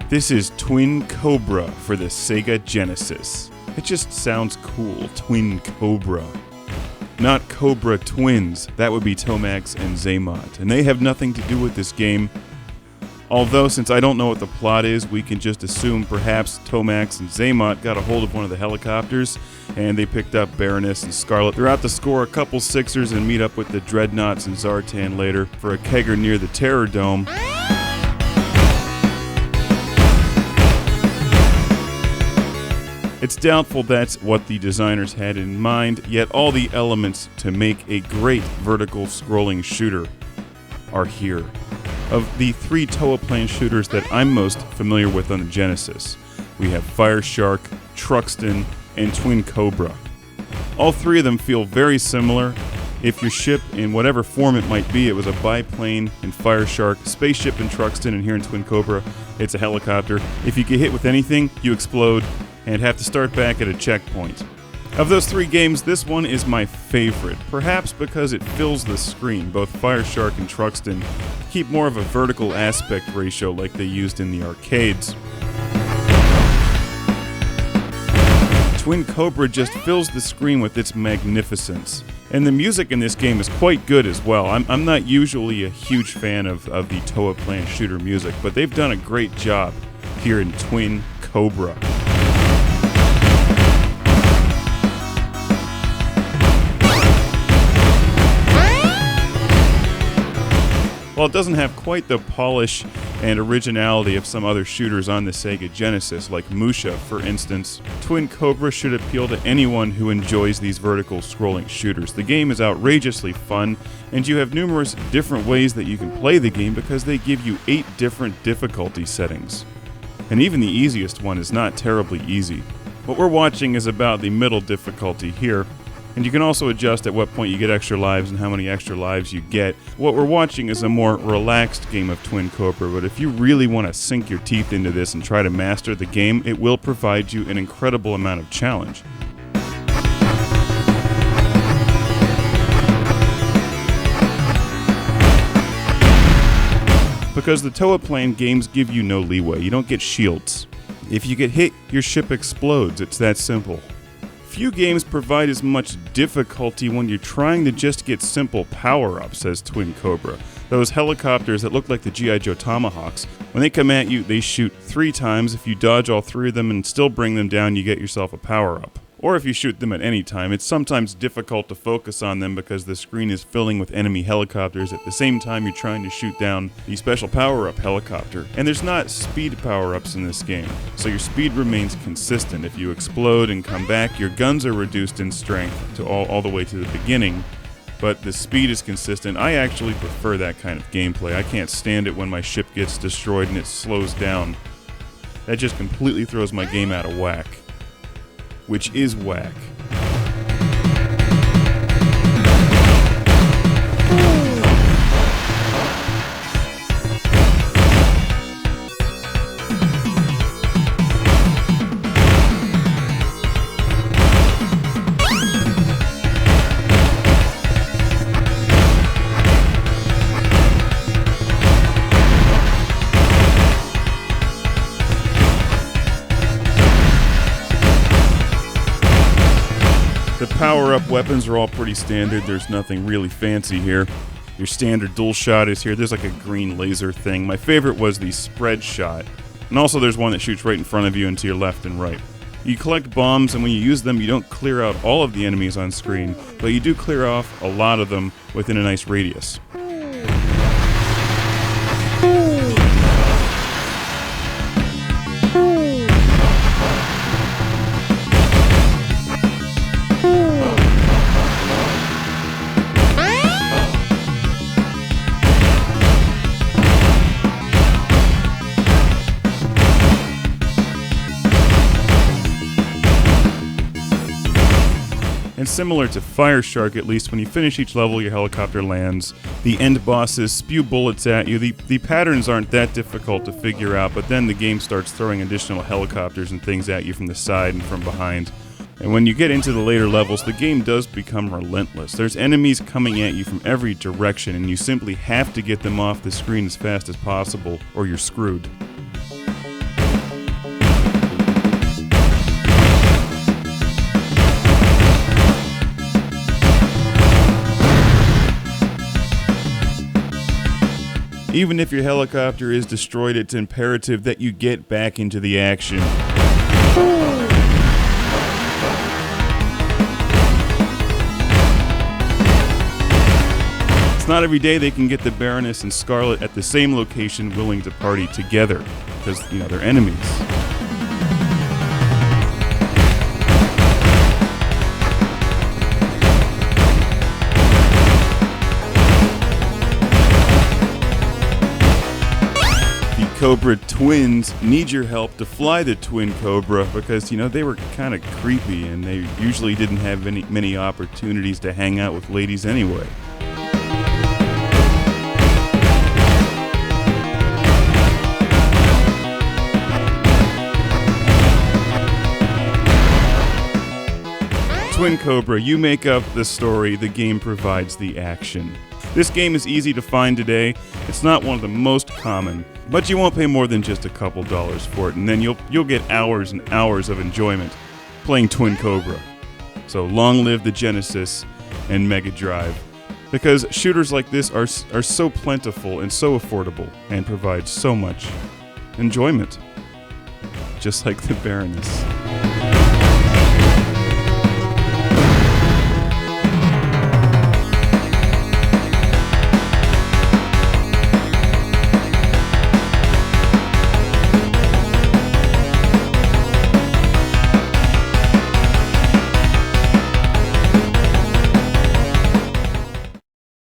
This is Twin Cobra for the Sega Genesis. It just sounds cool, Twin Cobra. Not Cobra Twins, that would be Tomax and Zaymot, and they have nothing to do with this game. Although, since I don't know what the plot is, we can just assume perhaps Tomax and Zaymot got a hold of one of the helicopters, and they picked up Baroness and Scarlet. They're out to score a couple sixers and meet up with the Dreadnoughts and Zartan later for a kegger near the Terror Dome. It's doubtful that's what the designers had in mind, yet all the elements to make a great vertical scrolling shooter are here. Of the three Toa Plan shooters that I'm most familiar with on the Genesis, we have Fire Shark, Truxton, and Twin Cobra. All three of them feel very similar. If your ship, in whatever form it might be, it was a biplane in Fire Shark, spaceship in Truxton, and here in Twin Cobra, it's a helicopter. If you get hit with anything, you explode and have to start back at a checkpoint. Of those three games, this one is my favorite, perhaps because it fills the screen. Both Fire Shark and Truxton keep more of a vertical aspect ratio like they used in the arcades. Twin Cobra just fills the screen with its magnificence. And the music in this game is quite good as well. I'm not usually a huge fan of the Toa Plan shooter music, but they've done a great job here in Twin Cobra. While it doesn't have quite the polish and originality of some other shooters on the Sega Genesis, like Musha, for instance, Twin Cobra should appeal to anyone who enjoys these vertical scrolling shooters. The game is outrageously fun, and you have numerous different ways that you can play the game because they give you 8 different difficulty settings. And even the easiest one is not terribly easy. What we're watching is about the middle difficulty here, and you can also adjust at what point you get extra lives and how many extra lives you get. What we're watching is a more relaxed game of Twin Cobra, but if you really want to sink your teeth into this and try to master the game, it will provide you an incredible amount of challenge. Because the Toa Plan games give you no leeway. You don't get shields. If you get hit, your ship explodes. It's that simple. Few games provide as much difficulty when you're trying to just get simple power-ups, says Twin Cobra. Those helicopters that look like the G.I. Joe Tomahawks, when they come at you, they shoot 3 times. If you dodge all 3 of them and still bring them down, you get yourself a power-up. Or if you shoot them at any time, it's sometimes difficult to focus on them because the screen is filling with enemy helicopters at the same time you're trying to shoot down the special power-up helicopter. And there's not speed power-ups in this game, so your speed remains consistent. If you explode and come back, your guns are reduced in strength to all the way to the beginning, but the speed is consistent. I actually prefer that kind of gameplay. I can't stand it when my ship gets destroyed and it slows down. That just completely throws my game out of whack. Which is whack. The Powerup Weapons are all pretty standard. There's nothing really fancy here. Your standard dual shot is here. There's like a green laser thing. My favorite was the spread shot. And also there's one that shoots right in front of you and to your left and right. You collect bombs, and when you use them, you don't clear out all of the enemies on screen, but you do clear off a lot of them within a nice radius. And similar to Fire Shark, at least, when you finish each level, your helicopter lands. The end bosses spew bullets at you. The patterns aren't that difficult to figure out, but then the game starts throwing additional helicopters and things at you from the side and from behind. And when you get into the later levels, the game does become relentless. There's enemies coming at you from every direction, and you simply have to get them off the screen as fast as possible, or you're screwed. Even if your helicopter is destroyed, it's imperative that you get back into the action. It's not every day they can get the Baroness and Scarlet at the same location willing to party together, because, they're enemies. Cobra twins need your help to fly the Twin Cobra because, they were kind of creepy and they usually didn't have many opportunities to hang out with ladies anyway. Twin Cobra, you make up the story, the game provides the action. This game is easy to find today. It's not one of the most common, but you won't pay more than just a couple dollars for it, and then you'll get hours and hours of enjoyment playing Twin Cobra. So long live the Genesis and Mega Drive, because shooters like this are so plentiful and so affordable and provide so much enjoyment, just like the Baroness.